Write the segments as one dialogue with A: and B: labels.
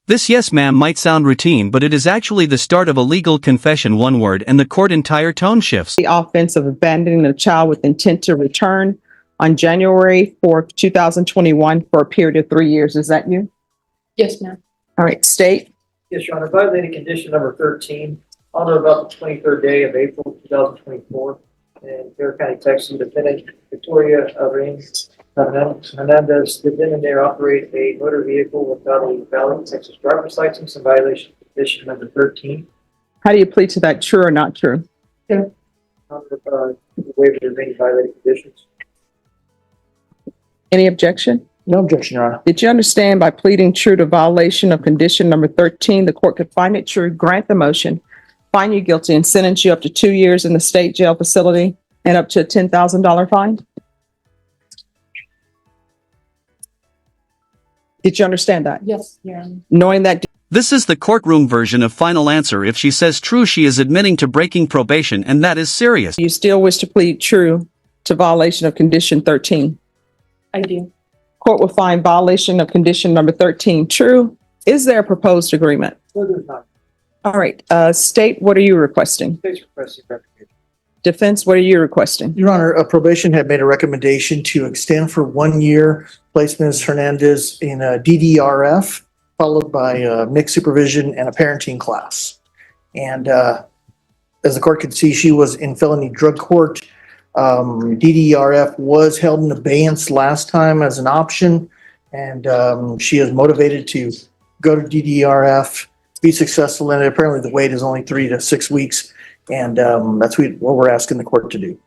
A: This yes ma'am might sound routine, but it is actually the start of a legal confession, one word, and the court entire tone shifts.
B: The offense of abandoning a child with intent to return on January 4th, 2021 for a period of 3 years. Is that you?
C: Yes, ma'am.
B: All right, state.
D: Yes, Your Honor. Violating condition number 13 on or about the 23rd day of April 2024 in Carroll County, Texas. Defendant Victoria Hernandez did then and there operate a motor vehicle without a valid Texas driver's license in violation of condition number 13.
B: How do you plead to that? True or not true?
D: Under waiver of remaining violating conditions.
B: Any objection?
E: No objection, Your Honor.
B: Did you understand by pleading true to violation of condition number 13, the court could find it true, grant the motion, find you guilty, and sentence you up to 2 years in the state jail facility and up to a $10,000 fine? Did you understand that?
C: Yes, Your Honor.
B: Knowing that,
A: This is the courtroom version of final answer. If she says true, she is admitting to breaking probation, and that is serious.
B: you still wish to plead true to violation of condition 13.
C: I do.
B: Court will find violation of condition number 13 true. Is there a proposed agreement?
D: No, there's not.
B: All right, state, what are you requesting?
D: State's requesting revocation.
B: Defense, what are you requesting?
E: Your Honor, probation had made a recommendation to extend for 1 year, place Ms. Hernandez in a DDRF, followed by mixed supervision and a parenting class. And as the court could see, she was in felony drug court. DDRF was held in abeyance last time as an option, and she is motivated to go to DDRF, be successful in it. Apparently the wait is only 3 to 6 weeks, and that's what we're asking the court to do.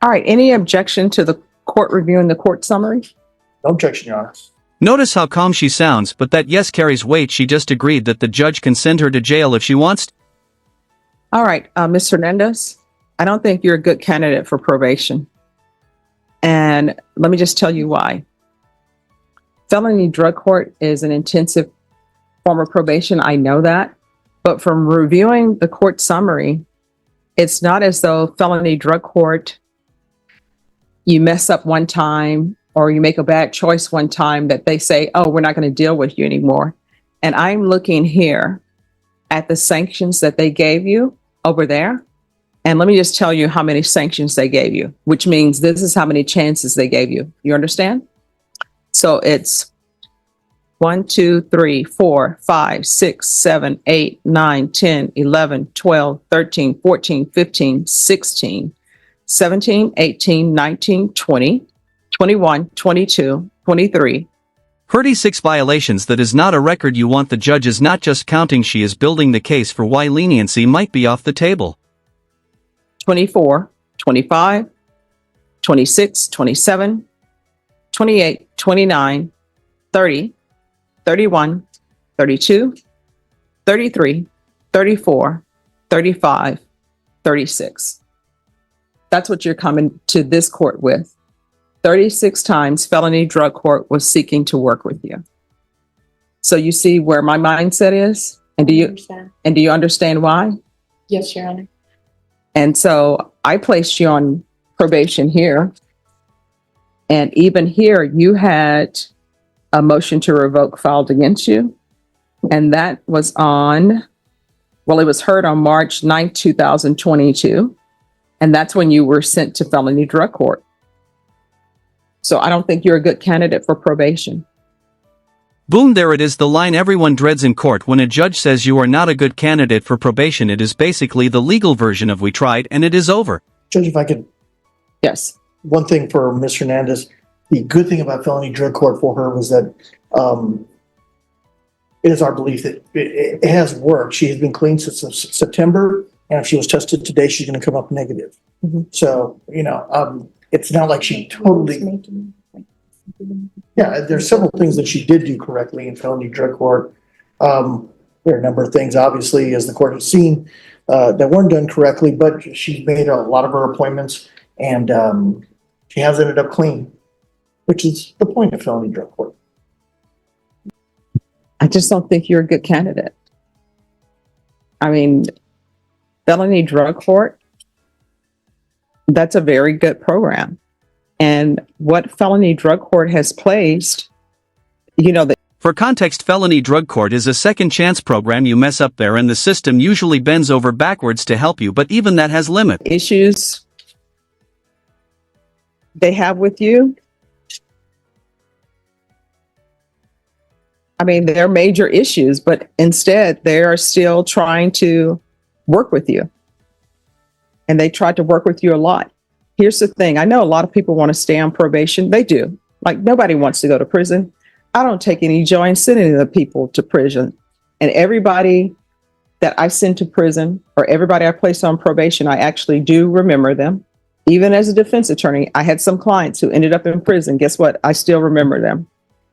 B: All right, any objection to the court reviewing the court summary?
E: No objection, Your Honor.
A: Notice how calm she sounds, but that yes carries weight. She just agreed that the judge can send her to jail if she wants.
B: All right, Ms. Hernandez, I don't think you're a good candidate for probation. And let me just tell you why. Felony drug court is an intensive form of probation. I know that. But from reviewing the court summary, it's not as though felony drug court, you mess up one time or you make a bad choice one time that they say, oh, we're not going to deal with you anymore. And I'm looking here at the sanctions that they gave you over there. And let me just tell you how many sanctions they gave you, which means this is how many chances they gave you. You understand? So it's 1, 2, 3, 4, 5, 6, 7, 8, 9, 10, 11, 12, 13, 14, 15, 16, 17, 18, 19, 20, 21, 22, 23.
A: 36 violations. That is not a record you want. The judge is not just counting, she is building the case for why leniency might be off the table.
B: 24, 25, 26, 27, 28, 29, 30, 31, 32, 33, 34, 35, 36. That's what you're coming to this court with. 36 times felony drug court was seeking to work with you. So you see where my mindset is? And do you understand why?
C: Yes, Your Honor.
B: And so I placed you on probation here. And even here, you had a motion to revoke filed against you. And that was it was heard on March 9th, 2022. And that's when you were sent to felony drug court. So I don't think you're a good candidate for probation.
A: Boom, there it is, the line everyone dreads in court. When a judge says you are not a good candidate for probation, it is basically the legal version of we tried and it is over.
E: Judge, if I could,
B: Yes.
E: one thing for Ms. Hernandez, the good thing about felony drug court for her was that it is our belief that it has worked. She has been clean since September, and if she was tested today, she's going to come up negative.
B: Mhm.
E: So, it's not like she totally, there's several things that she did do correctly in felony drug court. There are a number of things, obviously, as the court has seen, that weren't done correctly, but she's made a lot of her appointments, and she has ended up clean, which is the point of felony drug court.
B: I just don't think you're a good candidate. I mean, felony drug court, that's a very good program. And what felony drug court has placed you know, the
A: For context, felony drug court is a second chance program. You mess up there and the system usually bends over backwards to help you, but even that has limits.
B: issues they have with you. I mean, they're major issues, but instead they are still trying to work with you. And they tried to work with you a lot. Here's the thing. I know a lot of people want to stay on probation. They do. Like, nobody wants to go to prison. I don't take any joy in sending the people to prison. And everybody that I send to prison or everybody I place on probation, I actually do remember them. Even as a defense attorney, I had some clients who ended up in prison. Guess what? I still remember them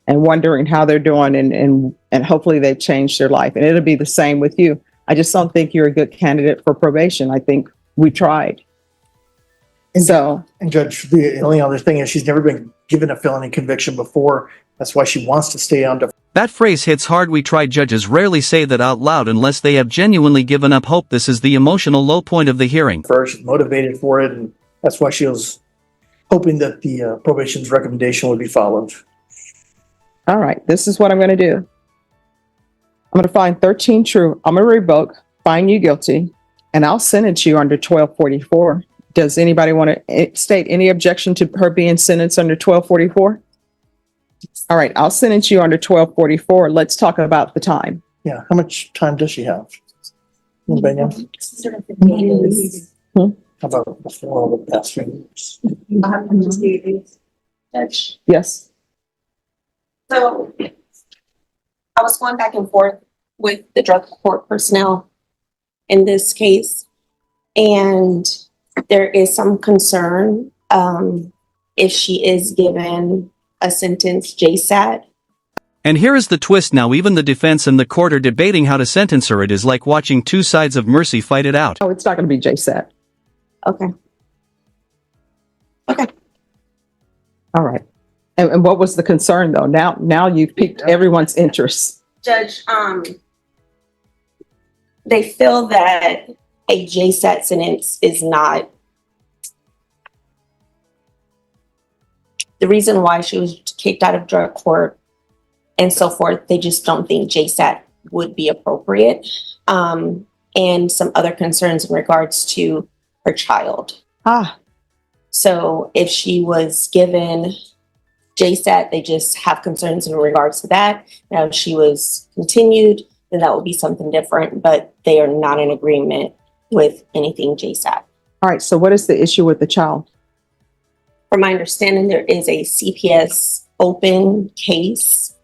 B: and wondering how they're doing, and hopefully they've changed their life. And it'll be the same with you. I just don't think you're a good candidate for probation. I think we tried.
E: And
B: So,
E: And Judge, the only other thing is she's never been given a felony conviction before. That's why she wants to stay on.
A: That phrase hits hard. We tried. Judges rarely say that out loud unless they have genuinely given up hope. This is the emotional low point of the hearing.
E: First, she's motivated for it, and that's why she was hoping that the probation's recommendation would be followed.
B: all right, this is what I'm going to do. I'm going to find 13 true. I'm going to revoke, find you guilty, and I'll sentence you under 1244. Does anybody want to state any objection to her being sentenced under 1244? All right, I'll sentence you under 1244. Let's talk about the time.
E: Yeah, how much time does she have? Anybody know? How about before all the past 3 years?
F: Judge.
B: Yes.
F: So I was going back and forth with the drug court personnel in this case, and there is some concern if she is given a sentence JSAT.
A: And here is the twist now. Even the defense and the court are debating how to sentence her. It is like watching two sides of mercy fight it out.
B: Oh, it's not going to be JSAT.
F: Okay. Okay.
B: All right. And what was the concern though? Now you've piqued everyone's interest.
F: Judge, they feel that a JSAT sentence is not the reason why she was kicked out of drug court and so forth. They just don't think JSAT would be appropriate. And some other concerns in regards to her child. So if she was given JSAT, they just have concerns in regards to that. Now, if she was continued, then that would be something different, but they are not in agreement with anything JSAT.
B: All right. So what is the issue with the child?
F: From my understanding, there is a CPS open case